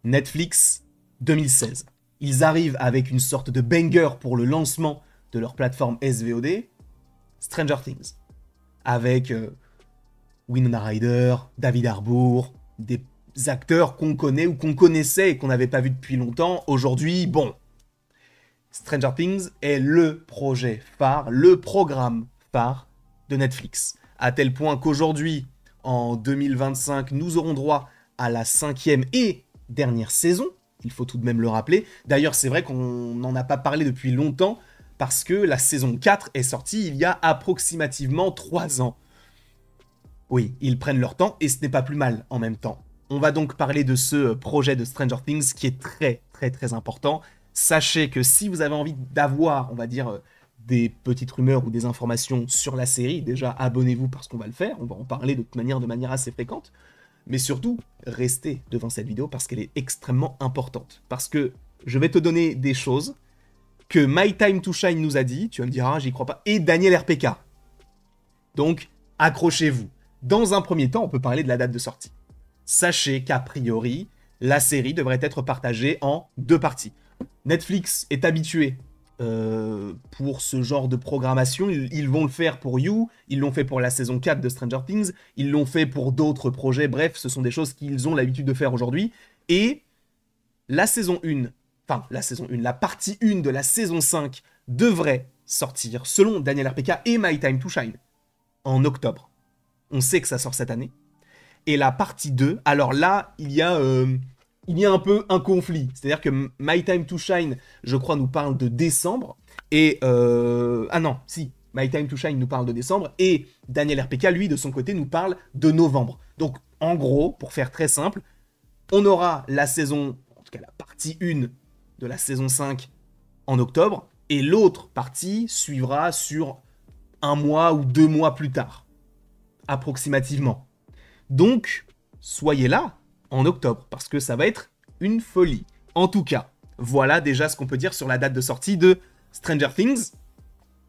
Netflix 2016. Ils arrivent avec une sorte de banger pour le lancement de leur plateforme SVOD, Stranger Things. Avec Winona Ryder, David Harbour, des acteurs qu'on connaît ou qu'on connaissait et qu'on n'avait pas vu depuis longtemps. Aujourd'hui, bon, Stranger Things est le projet phare, le programme phare de Netflix. À tel point qu'aujourd'hui, en 2025, nous aurons droit à la 5e et dernière saison. Il faut tout de même le rappeler. D'ailleurs, c'est vrai qu'on n'en a pas parlé depuis longtemps parce que la saison 4 est sortie il y a approximativement 3 ans. Oui, ils prennent leur temps et ce n'est pas plus mal en même temps. On va donc parler de ce projet de Stranger Things qui est très très très important. Sachez que si vous avez envie d'avoir, on va dire, des petites rumeurs ou des informations sur la série, déjà abonnez-vous parce qu'on va le faire, on va en parler de manière assez fréquente. Mais surtout, restez devant cette vidéo parce qu'elle est extrêmement importante. Parce que je vais te donner des choses que My Time to Shine nous a dit, tu vas me dire, ah, j'y crois pas, et Daniel RPK. Donc, accrochez-vous. Dans un premier temps, on peut parler de la date de sortie. Sachez qu'a priori, la série devrait être partagée en 2 parties. Netflix est habitué pour ce genre de programmation. Ils vont le faire pour You, ils l'ont fait pour la saison 4 de Stranger Things, ils l'ont fait pour d'autres projets. Bref, ce sont des choses qu'ils ont l'habitude de faire aujourd'hui. Et la saison 1, la partie 1 de la saison 5 devrait sortir, selon Daniel RPK et My Time to Shine, en octobre. On sait que ça sort cette année. Et la partie 2, alors là, il y a un peu un conflit. C'est-à-dire que My Time to Shine, je crois, nous parle de décembre. Et... ah non, si, My Time to Shine nous parle de décembre. Et Daniel RPK, lui, de son côté, nous parle de novembre. Donc, en gros, pour faire très simple, on aura la saison, en tout cas la partie 1 de la saison 5 en octobre. Et l'autre partie suivra sur 1 mois ou 2 mois plus tard. Approximativement. Donc, soyez là en octobre, parce que ça va être une folie. En tout cas, voilà déjà ce qu'on peut dire sur la date de sortie de Stranger Things.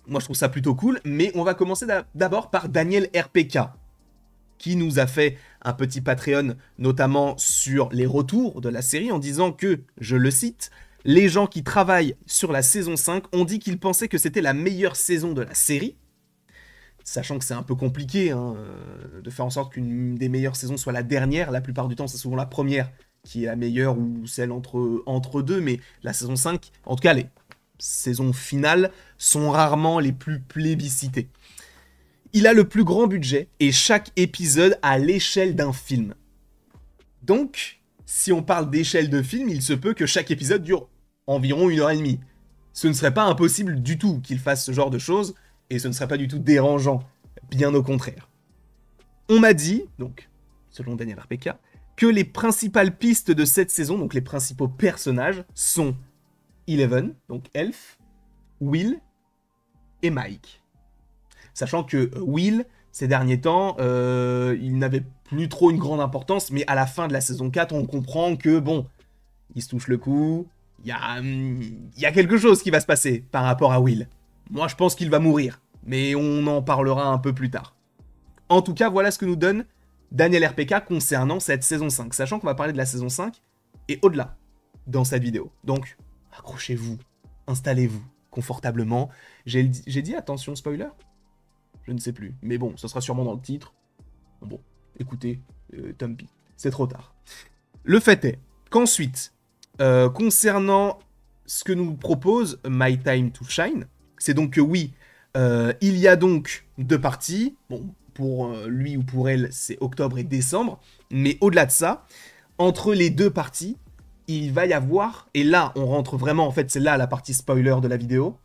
Moi, je trouve ça plutôt cool, mais on va commencer d'abord par Daniel RPK, qui nous a fait un petit Patreon, notamment sur les retours de la série, en disant que, je le cite, « Les gens qui travaillent sur la saison 5 ont dit qu'ils pensaient que c'était la meilleure saison de la série », sachant que c'est un peu compliqué de faire en sorte qu'une des meilleures saisons soit la dernière. La plupart du temps, c'est souvent la première qui est la meilleure ou celle entre deux, mais la saison 5, en tout cas les saisons finales, sont rarement les plus plébiscitées. Il a le plus grand budget et chaque épisode à l'échelle d'un film. Donc, si on parle d'échelle de film, il se peut que chaque épisode dure environ 1h30. Ce ne serait pas impossible du tout qu'il fasse ce genre de choses, et ce ne serait pas du tout dérangeant, bien au contraire. On m'a dit, donc, selon Daniel RPK, que les principales pistes de cette saison, donc les principaux personnages, sont Eleven, donc Elf, Will et Mike. Sachant que Will, ces derniers temps, il n'avait plus trop une grande importance, mais à la fin de la saison 4, on comprend que, bon, il se touche le cou, il y a quelque chose qui va se passer par rapport à Will. Moi, je pense qu'il va mourir, mais on en parlera un peu plus tard. En tout cas, voilà ce que nous donne Daniel RPK concernant cette saison 5, sachant qu'on va parler de la saison 5 et au-delà dans cette vidéo. Donc, accrochez-vous, installez-vous confortablement. J'ai dit attention spoiler? Je ne sais plus, mais bon, ça sera sûrement dans le titre. Bon, écoutez, tant pis, c'est trop tard. Le fait est qu'ensuite, concernant ce que nous propose My Time to Shine, c'est donc que oui, il y a donc 2 parties. Bon, pour lui ou pour elle, c'est octobre et décembre. Mais au-delà de ça, entre les 2 parties, il va y avoir... Et là, on rentre vraiment... En fait, c'est là la partie spoiler de la vidéo.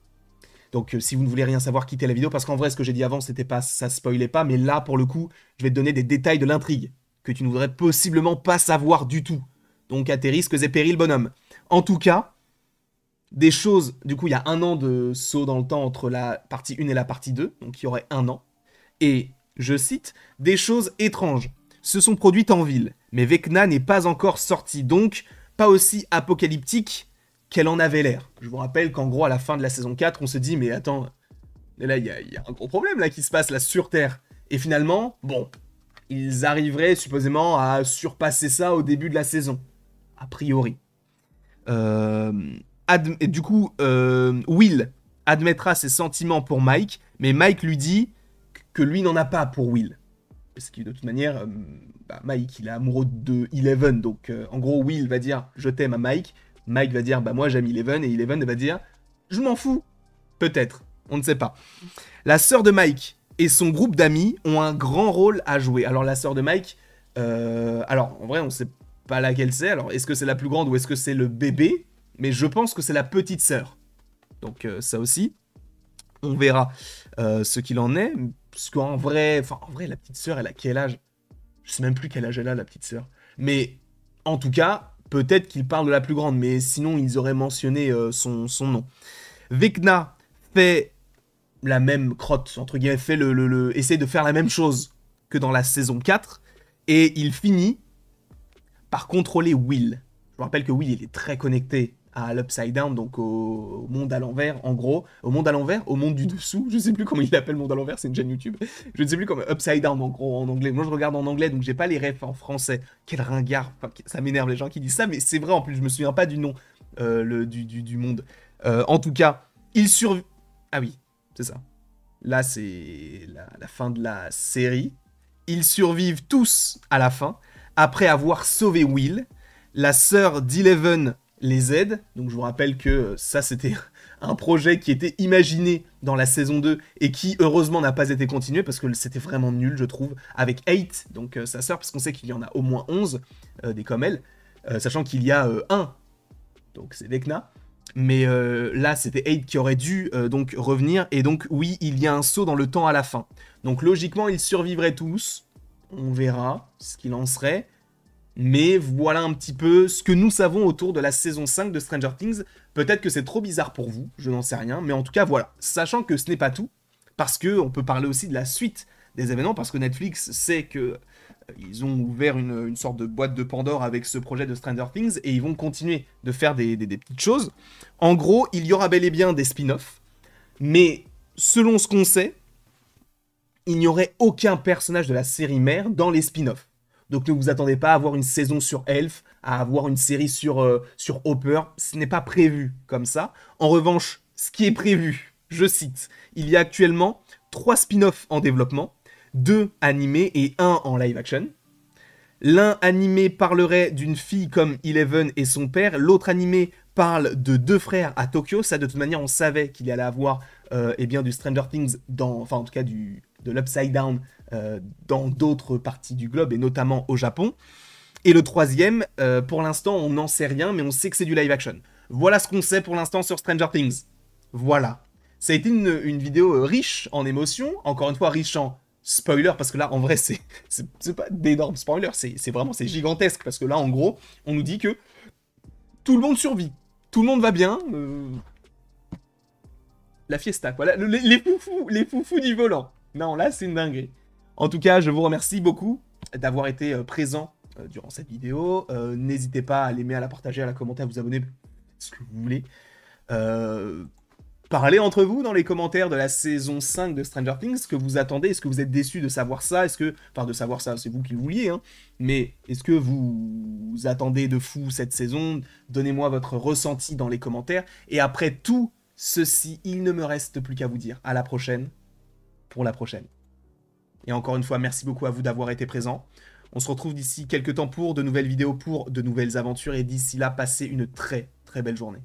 Donc, si vous ne voulez rien savoir, quittez la vidéo. Parce qu'en vrai, ce que j'ai dit avant, c'était pas, ça spoilait pas. Mais là, pour le coup, je vais te donner des détails de l'intrigue que tu ne voudrais possiblement pas savoir du tout. Donc, à tes risques et périls, bonhomme. En tout cas... Des choses, du coup, il y a 1 an de saut dans le temps entre la partie 1 et la partie 2, donc il y aurait 1 an. Et, je cite, « Des choses étranges se sont produites en ville, mais Vecna n'est pas encore sortie, donc pas aussi apocalyptique qu'elle en avait l'air. » Je vous rappelle qu'en gros, à la fin de la saison 4, on se dit « Mais attends, là, il y a un gros problème là qui se passe là sur Terre. » Et finalement, bon, ils arriveraient supposément à surpasser ça au début de la saison. a priori. Et du coup, Will admettra ses sentiments pour Mike, mais Mike lui dit que lui n'en a pas pour Will. Parce que de toute manière, Mike, il est amoureux de Eleven, donc en gros, Will va dire « je t'aime » à Mike, Mike va dire « bah moi j'aime Eleven » et Eleven va dire « je m'en fous ». Peut-être, on ne sait pas. La sœur de Mike et son groupe d'amis ont un grand rôle à jouer. Alors la sœur de Mike, alors en vrai on sait pas laquelle c'est, alors est-ce que c'est la plus grande ou est-ce que c'est le bébé? Mais je pense que c'est la petite sœur. Donc ça aussi, on verra ce qu'il en est. Parce qu'en vrai, la petite sœur, elle a quel âge? Je sais même plus quel âge elle a, la petite sœur. Mais en tout cas, peut-être qu'il parle de la plus grande, mais sinon ils auraient mentionné son nom. Vecna fait la même crotte, entre guillemets, essaie de faire la même chose que dans la saison 4, et il finit par contrôler Will. Je vous rappelle que Will, il est très connecté à l'Upside Down, donc au monde à l'envers, en gros. Au monde à l'envers, au monde du dessous, je sais plus comment il l'appelle, monde à l'envers, c'est une chaîne YouTube. Je ne sais plus comment, Upside Down, en gros, en anglais. Moi, je regarde en anglais, donc j'ai pas les refs en français. Quel ringard, enfin, ça m'énerve les gens qui disent ça, mais c'est vrai, en plus, je me souviens pas du nom du monde. En tout cas, il survit... Ah oui, c'est ça. Là, c'est la fin de la série. Ils survivent tous à la fin, après avoir sauvé Will. La sœur d'Eleven les aide. Donc je vous rappelle que ça, c'était un projet qui était imaginé dans la saison 2 et qui, heureusement, n'a pas été continué parce que c'était vraiment nul, je trouve, avec 8, donc sa sœur, parce qu'on sait qu'il y en a au moins 11, des comme elle, sachant qu'il y a un, donc c'est Vecna. Mais là, c'était 8 qui aurait dû donc revenir. Et donc, oui, il y a un saut dans le temps à la fin. Donc, logiquement, ils survivraient tous. On verra ce qu'il en serait. Mais voilà un petit peu ce que nous savons autour de la saison 5 de Stranger Things. Peut-être que c'est trop bizarre pour vous, je n'en sais rien. Mais en tout cas, voilà. Sachant que ce n'est pas tout. Parce qu'on peut parler aussi de la suite des événements. Parce que Netflix sait que... ils ont ouvert une sorte de boîte de Pandore avec ce projet de Stranger Things et ils vont continuer de faire des petites choses. En gros, il y aura bel et bien des spin-offs, mais selon ce qu'on sait, il n'y aurait aucun personnage de la série mère dans les spin-offs. Donc ne vous attendez pas à avoir une saison sur Elf, à avoir une série sur Hopper, ce n'est pas prévu comme ça. En revanche, ce qui est prévu, je cite, il y a actuellement 3 spin-offs en développement, 2 animés et 1 en live action. L'un animé parlerait d'une fille comme Eleven et son père, l'autre animé parle de 2 frères à Tokyo. Ça, de toute manière, on savait qu'il y allait avoir eh bien, du Stranger Things, enfin en tout cas de l'Upside Down dans d'autres parties du globe et notamment au Japon. Et le troisième, pour l'instant, on n'en sait rien, mais on sait que c'est du live action. Voilà ce qu'on sait pour l'instant sur Stranger Things. Voilà. Ça a été une vidéo riche en émotions, encore une fois riche en spoiler, parce que là, en vrai, c'est pas d'énormes spoilers, c'est gigantesque, parce que là, en gros, on nous dit que tout le monde survit, tout le monde va bien, la fiesta, quoi, les foufous du volant. Non, là, c'est une dinguerie. En tout cas, je vous remercie beaucoup d'avoir été présent durant cette vidéo. N'hésitez pas à l'aimer, à la partager, à la commenter, à vous abonner, ce que vous voulez. Parlez entre vous dans les commentaires de la saison 5 de Stranger Things, ce que vous attendez, est-ce que vous êtes déçus de savoir ça, enfin de savoir ça, c'est vous qui le vouliez, hein, mais est-ce que vous attendez de fou cette saison? Donnez-moi votre ressenti dans les commentaires, et après tout ceci, il ne me reste plus qu'à vous dire à la prochaine, pour la prochaine. Et encore une fois, merci beaucoup à vous d'avoir été présents. On se retrouve d'ici quelques temps pour de nouvelles vidéos, pour de nouvelles aventures, et d'ici là, passez une très très belle journée.